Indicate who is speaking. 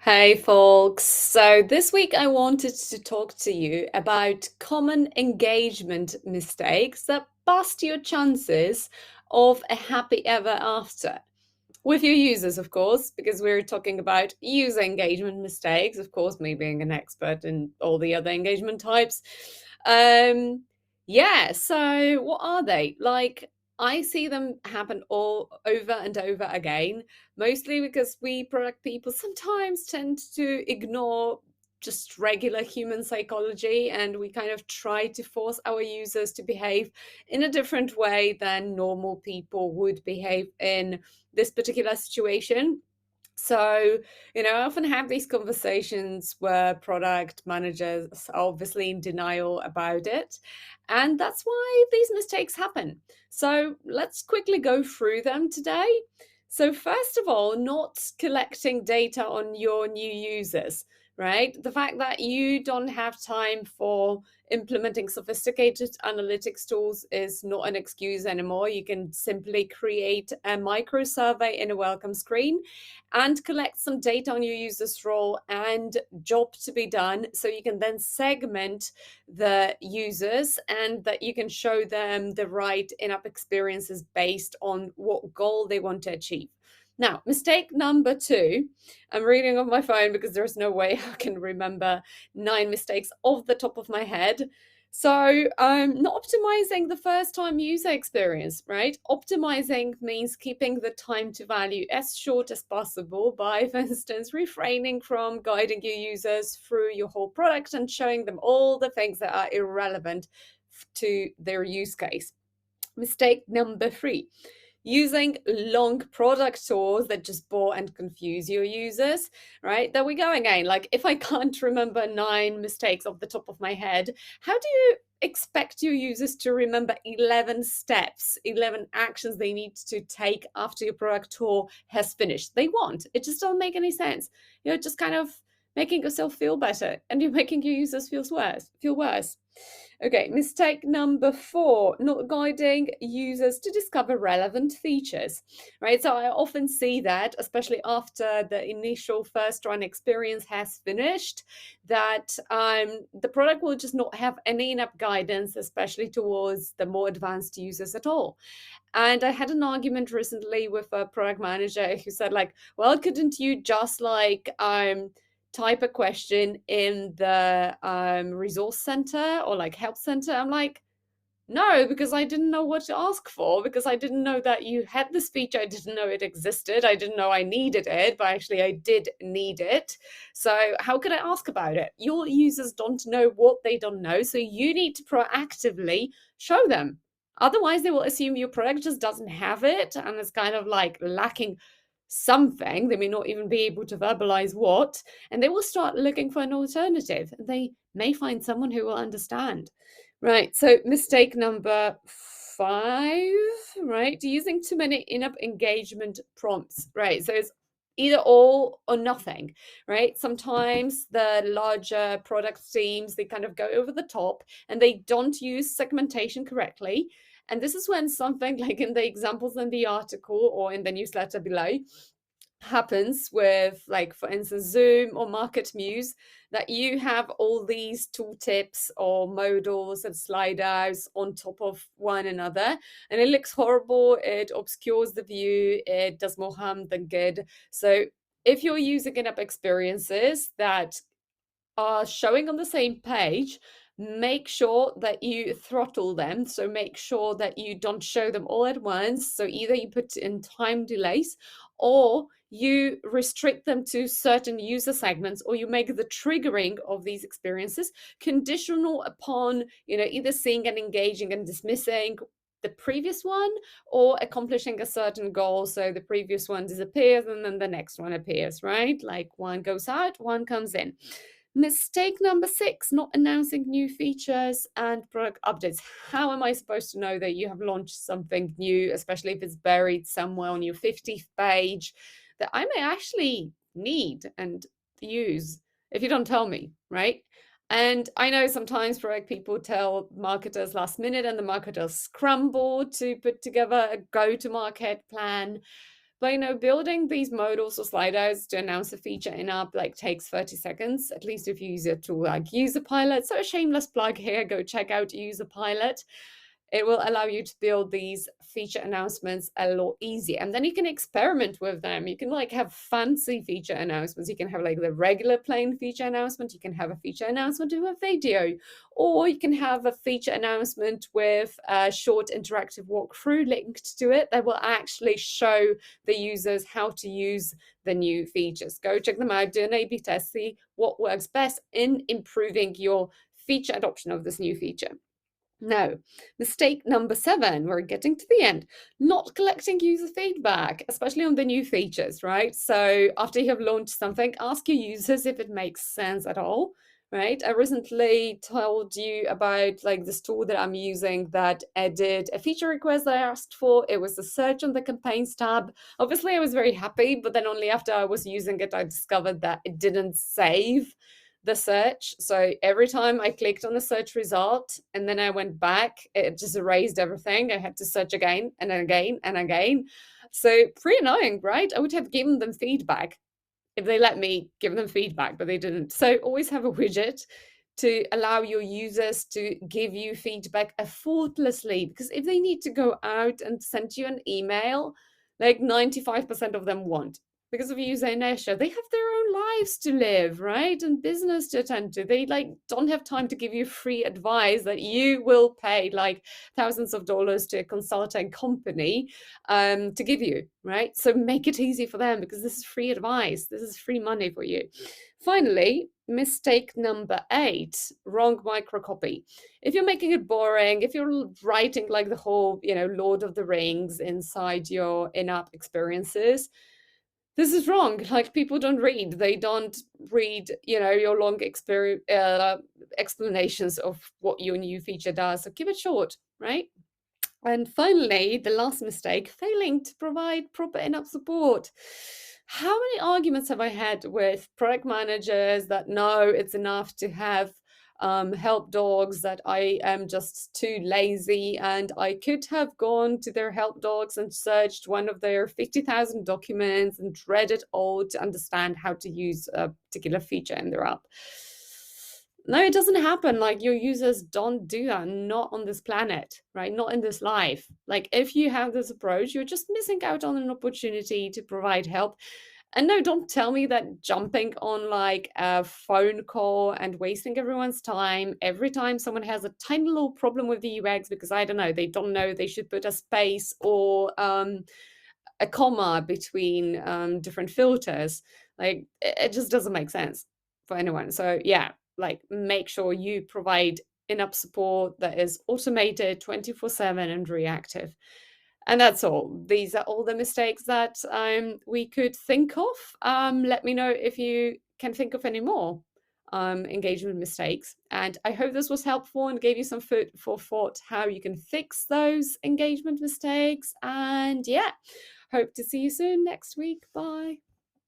Speaker 1: Hey folks, so this week I wanted to talk to you about common engagement mistakes that bust your chances of a happy ever after. With your users, of course, because we're talking about user engagement mistakes, of course, me being an expert in all the other engagement types. Um, yeah, so what are they? Like, I see them happen all over and over again, mostly because we product people sometimes tend to ignore just regular human psychology, and we kind of try to force our users to behave in a different way than normal people would behave in this particular situation. So, I often have these conversations where product managers are obviously in denial about it. And that's why these mistakes happen. So, let's quickly go through them today. So, first of all, not collecting data on your new users, right? The fact that you don't have time for implementing sophisticated analytics tools is not an excuse anymore. You can simply create a micro survey in a welcome screen and collect some data on your user's role and job to be done, so you can then segment the users and that you can show them the right in-app experiences based on what goal they want to achieve. Now, mistake number two, I'm reading on my phone because there's no way I can remember 9 mistakes off the top of my head. So, not optimizing the first time user experience, right? Optimizing means keeping the time to value as short as possible by, for instance, refraining from guiding your users through your whole product and showing them all the things that are irrelevant to their use case. Mistake number three, using long product tours that just bore and confuse your users, right? There we go again. Like, if I can't remember 9 mistakes off the top of my head, how do you expect your users to remember 11 steps, 11 actions they need to take after your product tour has finished? They won't. It just doesn't make any sense. You're just kind of making yourself feel better and you're making your users feel worse. Okay, mistake number four, not guiding users to discover relevant features, right? So I often see that, especially after the initial first run experience has finished, that the product will just not have any in-app guidance, especially towards the more advanced users at all. And I had an argument recently with a product manager who said, like, well, couldn't you just type a question in the resource center or like help center? I'm like, no, because I didn't know what to ask for, because I didn't know that you had this feature. I didn't know it existed. I didn't know I needed it, but actually I did need it. So how could I ask about it? Your users don't know what they don't know, so you need to proactively show them. Otherwise, they will assume your product just doesn't have it and it's kind of like lacking something. They may not even be able to verbalize what, and they will start looking for an alternative. They may find someone who will understand. Right, so mistake number 5, right? Using too many in-app engagement prompts, right? So it's either all or nothing, right? Sometimes the larger product teams, they kind of go over the top and they don't use segmentation correctly. And this is when something like in the examples in the article or in the newsletter below happens with, like, for instance, Zoom or Market Muse, that you have all these tooltips or modals and sliders on top of one another, and it looks horrible. It obscures the view. It does more harm than good. So if you're using in-app experiences that are showing on the same page, make sure that you throttle them. So make sure that you don't show them all at once. So either you put in time delays or you restrict them to certain user segments, or you make the triggering of these experiences conditional upon, either seeing and engaging and dismissing the previous one or accomplishing a certain goal. So the previous one disappears and then the next one appears, right? Like, one goes out, one comes in. Mistake number 6, not announcing new features and product updates. How am I supposed to know that you have launched something new, especially if it's buried somewhere on your 50th page, that I may actually need and use if you don't tell me, right? And I know sometimes product people tell marketers last minute and the marketers scramble to put together a go-to-market plan. But building these modals or sliders to announce a feature in Inapp takes 30 seconds, at least if you use a tool like Userpilot. So a shameless plug here, go check out Userpilot. It will allow you to build these feature announcements a lot easier. And then you can experiment with them. You can have fancy feature announcements. You can have the regular plain feature announcement. You can have a feature announcement with a video, or you can have a feature announcement with a short interactive walkthrough linked to it that will actually show the users how to use the new features. Go check them out, do an A/B test, see what works best in improving your feature adoption of this new feature. Now, mistake number 7, we're getting to the end, not collecting user feedback, especially on the new features, right? So after you have launched something, ask your users if it makes sense at all, right? I recently told you about this tool that I'm using that added a feature request that I asked for. It was the search on the campaigns tab. Obviously, I was very happy, but then only after I was using it, I discovered that it didn't save the search. So every time I clicked on a search result and then I went back, it just erased everything. I had to search again and again and again. So pretty annoying, right? I would have given them feedback if they let me give them feedback, but they didn't. So always have a widget to allow your users to give you feedback effortlessly, because if they need to go out and send you an email, 95% of them won't. Because of user inertia, they have their own lives to live, right? And business to attend to. They don't have time to give you free advice that you will pay thousands of dollars to a consulting company to give you, right? So make it easy for them, because this is free advice. This is free money for you. Finally, mistake number 8, wrong microcopy. If you're making it boring, if you're writing the whole, Lord of the Rings inside your in-app experiences, this is wrong. People don't read. They don't read, your long explanations of what your new feature does. So keep it short, right? And finally, the last mistake, failing to provide proper in-app support. How many arguments have I had with product managers that no, it's enough to have help dogs, that I am just too lazy, and I could have gone to their help dogs and searched one of their 50,000 documents and read it all to understand how to use a particular feature in their app. No, it doesn't happen. Your users don't do that, not on this planet, right? Not in this life. If you have this approach, you're just missing out on an opportunity to provide help. And no, don't tell me that jumping on a phone call and wasting everyone's time every time someone has a tiny little problem with the UX, because I don't know, they don't know they should put a space or a comma between different filters. It just doesn't make sense for anyone. So yeah, make sure you provide in-app support that is automated 24/7 and reactive. And that's all. These are all the mistakes that we could think of. Let me know if you can think of any more engagement mistakes. And I hope this was helpful and gave you some food for thought how you can fix those engagement mistakes. And yeah, hope to see you soon next week. Bye.